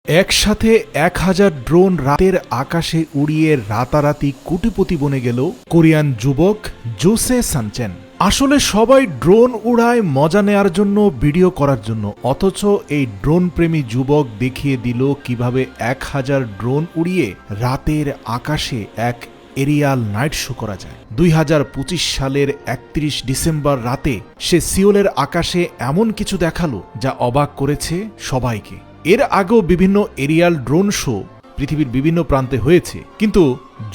একসাথে ১,০০০ ড্রোন রাতের আকাশে উড়িয়ে রাতারাতি কোটিপতি বনে গেল কোরিয়ান যুবক জোসে সানচেন। আসলে সবাই ড্রোন উড়ায় মজা নেয়ার জন্য, ভিডিও করার জন্য, অথচ এই ড্রোন প্রেমী যুবক দেখিয়ে দিল কিভাবে ১,০০০ ড্রোন উড়িয়ে রাতের আকাশে এক এরিয়াল নাইট শো করা যায়। ২০২৫ সালের ৩১ ডিসেম্বর রাতে সে সিওলের আকাশে এমন কিছু দেখালো যা অবাক করেছে সবাইকে। এর আগেও বিভিন্ন এরিয়াল ড্রোন শো পৃথিবীর বিভিন্ন প্রান্তে হয়েছে, কিন্তু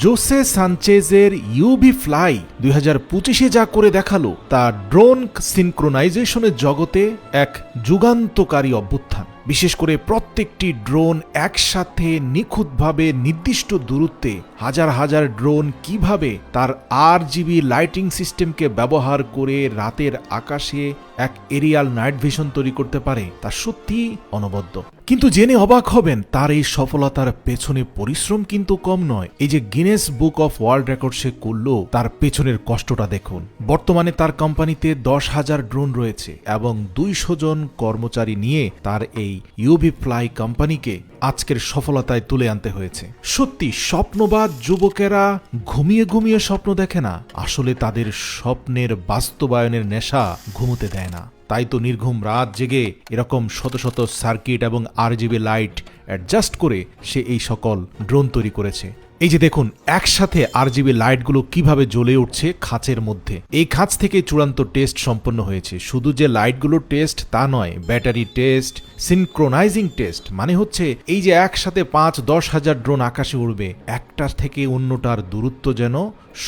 জোসে সানচেজের ইউভি ফ্লাই ২০২৫-এ যা করে দেখালো তা ড্রোন সিনক্রোনাইজেশনের জগতে এক যুগান্তকারী অভ্যুত্থান। বিশেষ করে প্রত্যেকটি ড্রোন একসাথে নিখুঁতভাবে নির্দিষ্ট দূরত্বে হাজার হাজার ড্রোন কিভাবে তার RGB লাইটিং সিস্টেমকে ব্যবহার করে রাতের আকাশে এক এরিয়াল নাইট ভিশন তৈরি করতে পারে তা সত্যিই অনবদ্য। কিন্তু জেনে অবাক হবেন তার এই সফলতার পেছনে পরিশ্রম কিন্তু কম নয়। এই যে Guinness book of world record সে করলো, তার পেছনের কষ্টটা দেখুন। বর্তমানে তার কোম্পানিতে ১০,০০০ ড্রোন রয়েছে এবং ২০০ জন কর্মচারী নিয়ে তার এই ইউভি ফ্লাই কোম্পানিকে আজকের সফলতায় তুলে আনতে হয়েছে। সত্যি স্বপ্নবাদ যুবকেরা ঘুমিয়ে ঘুমিয়ে স্বপ্ন দেখে না, আসলে তাদের স্বপ্নের বাস্তবায়নের নেশা ঘুমোতে দেয় না। তাই তো নির্ঘুম রাত জেগে এরকম শত শত সার্কিট এবং RGB লাইট অ্যাডজাস্ট করে সে এই সকল ড্রোন তৈরি করেছে। এই যে দেখুন একসাথে RGB লাইটগুলো কিভাবে জ্বলে উঠছে খাঁচের মধ্যে। এই খাঁচ থেকে চূড়ান্ত টেস্ট সম্পন্ন হয়েছে। শুধু যে লাইটগুলোর টেস্ট তা নয়, ব্যাটারি টেস্ট, সিনক্রোনাইজিং টেস্ট, মানে হচ্ছে এই যে একসাথে ৫-১০ হাজার ড্রোন আকাশে উড়বে, একটার থেকে অন্যটার দূরত্ব যেন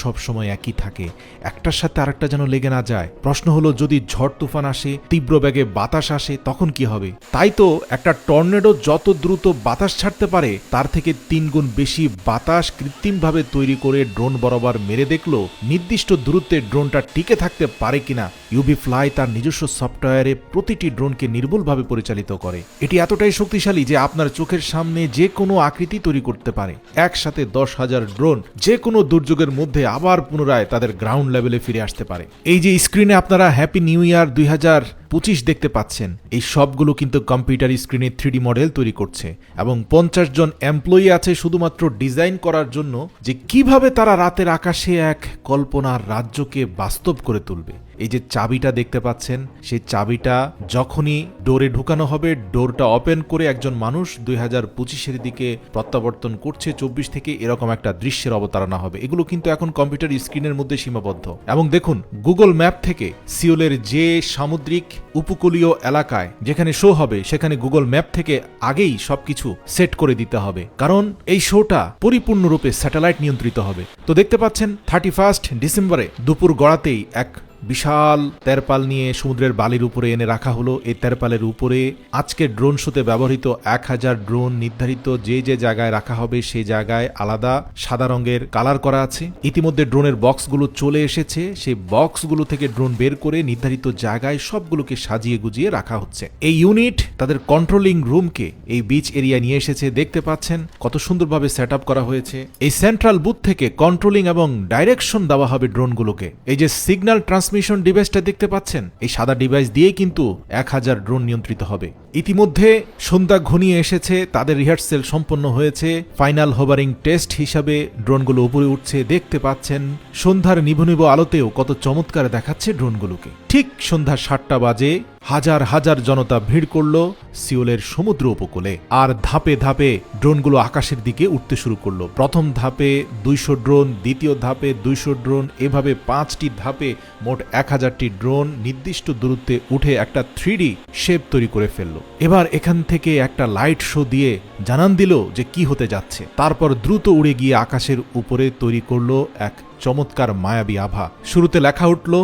সবসময় একই থাকে, একটার সাথে আরেকটা যেন লেগে না যায়। প্রশ্ন হলো যদি ঝড় তুফান আসে, তীব্র বেগে বাতাস আসে, তখন কি হবে? তাই তো একটা টর্নেডো যত দ্রুত বাতাস ছাড়তে পারে তার থেকে ৩ গুণ বেশি বাতাস কৃত্রিমভাবে তৈরি করে ড্রোন বরাবর মেরে দেখলো নির্দিষ্ট দূরত্বে ড্রোনটা টিকে থাকতে পারে কিনা। ইউভি ফ্লাই তার নিজস্ব সফটওয়্যারে প্রতিটি ড্রোনকে নির্ভুলভাবে পরিচালিত করে। এটি এতটাই শক্তিশালী যে আপনার চোখের সামনে যে কোনো আকৃতি তৈরি করতে পারে। একসাথে ১০,০০০ ড্রোন যে কোনো দুর্যোগের মধ্যে আবার পুনরায় তাদের গ্রাউন্ড লেভেলে ফিরে আসতে পারে। এই যে স্ক্রিনে আপনারা হ্যাপি নিউ ইয়ার ২০২৫ দেখতে পাচ্ছেন, এই সবগুলো কিন্তু কম্পিউটার স্ক্রিনে 3D মডেল তৈরি করছে এবং ৫০ জন এমপ্লয়ি আছে শুধুমাত্র ডিজাইন করার জন্য যে কিভাবে তারা রাতের আকাশে এক কল্পনার রাজ্যকে বাস্তব করে তুলবে। এই যে চাবিটা দেখতে পাচ্ছেন, সেই চাবিটা যখনই ডোরে ঢুকানো হবে, ডোরটা ওপেন করে একজন মানুষ ২০২৫-এর দিকে প্রত্যাবর্তন করছে ২৪ থেকে, এরকম একটা দৃশ্যের অবতারণা হবে। এগুলো কিন্তু এখন কম্পিউটার স্ক্রিনের মধ্যে সীমাবদ্ধ। এবং দেখুন গুগল ম্যাপ থেকে সিওলের যে সামুদ্রিক উপকূলীয় এলাকায় যেখানে শো হবে, সেখানে গুগল ম্যাপ থেকে আগেই সবকিছু সেট করে দিতে হবে, কারণ এই শোটা পরিপূর্ণরূপে স্যাটেলাইট নিয়ন্ত্রিত হবে। তো দেখতে পাচ্ছেন 31 ডিসেম্বরে দুপুর গড়াতেই এক বিশাল তেরপাল নিয়ে সমুদ্রের বালির উপরে এনে রাখা হলো। এই তেরপালের উপরে আজকে ড্রোন শোতে ব্যবহৃত ১,০০০ ড্রোন নির্ধারিত যে যে জায়গায় রাখা হবে সেই জায়গায় আলাদা সাদা রঙের কালার করা আছে। ইতিমধ্যে ড্রোনের বক্সগুলো চলে এসেছে, সেই বক্সগুলো থেকে ড্রোন বের করে নির্ধারিত জায়গায় সবগুলোকে সাজিয়ে গুজিয়ে রাখা হচ্ছে। এই ইউনিট তাদের কন্ট্রোলিং রুমকে এই বিচ এরিয়া নিয়ে এসেছে। দেখতে পাচ্ছেন কত সুন্দরভাবে সেট আপ করা হয়েছে। এই সেন্ট্রাল বুথ থেকে কন্ট্রোলিং এবং ডাইরেকশন দেওয়া হবে ড্রোনগুলোকে। এই যে সিগন্যাল ট্রান্সমিশন ডিভাইসটা দেখতে পাচ্ছেন, এই সাদা ডিভাইস দিয়ে কিন্তু ১,০০০ ড্রোন নিয়ন্ত্রিত হবে। ইতিমধ্যে সন্ধ্যা ঘনিয়ে এসেছে, তাদের রিহার্সেল সম্পন্ন হয়েছে। ফাইনাল হোভারিং টেস্ট হিসাবে ড্রোনগুলো উপরে উঠছে। দেখতে পাচ্ছেন সন্ধ্যার নিভু নিভু আলোতেও কত চমৎকার দেখাচ্ছে ড্রোনগুলোকে। ঠিক সন্ধ্যা ৭টা বাজে হাজার হাজার জনতা ভিড় করল সিওলের সমুদ্র উপকূলে, আর ধাপে ধাপে ড্রোনগুলো আকাশের দিকে উঠতে শুরু করলো। প্রথম ধাপে ২০০ ড্রোন, দ্বিতীয় ধাপে ২০০ ড্রোন, এভাবে ৫টি ধাপে মোট ১,০০০টি ড্রোন নির্দিষ্ট দূরত্বে উঠে একটা 3D শেপ তৈরি করে ফেললো। এবার এখান থেকে একটা লাইট শো দিয়ে জানান দিল যে কি হতে যাচ্ছে। তারপর দ্রুত উড়ে গিয়ে আকাশের উপরে তৈরি করলো এক চমৎকার মায়াবী আভা। শুরুতে লেখা উঠল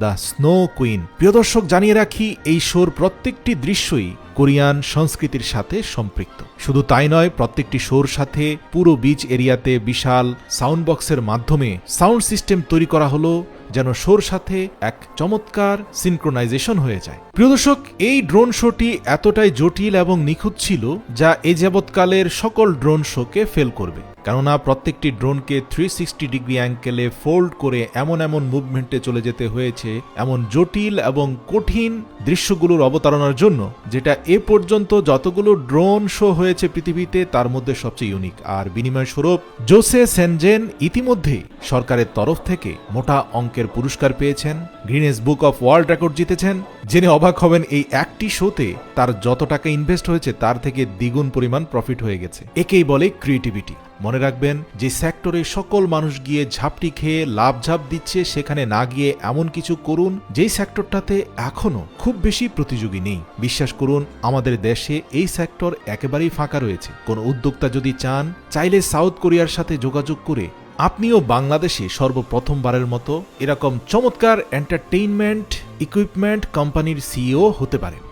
দ্য স্নো কুইন। প্রিয় দর্শক, জানিয়ে রাখি এই শোর প্রত্যেকটি দৃশ্যই কোরিয়ান সংস্কৃতির সাথে সম্পৃক্ত। শুধু তাই নয়, প্রত্যেকটি শোর সাথে পুরো বিচ এরিয়াতে বিশাল সাউন্ড বক্সের মাধ্যমে সাউন্ড সিস্টেম তৈরি করা হলো যেন শোর সাথে এক চমৎকার সিনক্রোনাইজেশন হয়ে যায়। প্রিয় দর্শক, এই ড্রোন শোটি এতটাই জটিল এবং নিখুঁত ছিল যা এ যাবৎকালের সকল ড্রোন শোকে ফেল করবে। কেননা প্রত্যেকটি ড্রোনকে 360 ডিগ্রি অ্যাঙ্গেলে ফোল্ড করে এমন এমন মুভমেন্টে চলে যেতে হয়েছে এমন জটিল এবং কঠিন দৃশ্যগুলোর অবতারণার জন্য, যেটা এ পর্যন্ত যতগুলো ড্রোন শো হয়েছে পৃথিবীতে তার মধ্যে সবচেয়ে ইউনিক। আর বিনিময় স্বরূপ জোসে সানজেন ইতিমধ্যে সরকারের তরফ থেকে মোটা অঙ্কের পুরস্কার পেয়েছেন, Guinness book of world record জিতেছেন। জেনে অবাক হবেন এই একটি শোতে তার যত টাকা ইনভেস্ট হয়েছে তার থেকে দ্বিগুণ পরিমাণ প্রফিট হয়ে গেছে। একেই বলে ক্রিয়েটিভিটি। মনে রাখবেন, যে সেক্টরে সকল মানুষ গিয়ে ঝাপটি খেয়ে লাভঝাপ দিচ্ছে সেখানে না গিয়ে এমন কিছু করুন যেই সেক্টরটাতে এখনো খুব বেশি প্রতিযোগী নেই। বিশ্বাস করুন, আমাদের দেশে এই সেক্টর একেবারেই ফাঁকা রয়েছে। কোন উদ্যোক্তা যদি চান, চাইলে সাউথ কোরিয়ার সাথে যোগাযোগ করে আপনিও বাংলাদেশে সর্বপ্রথমবারের মতো এরকম চমৎকার এন্টারটেইনমেন্ট ইকুইপমেন্ট কোম্পানির সিইও হতে পারেন।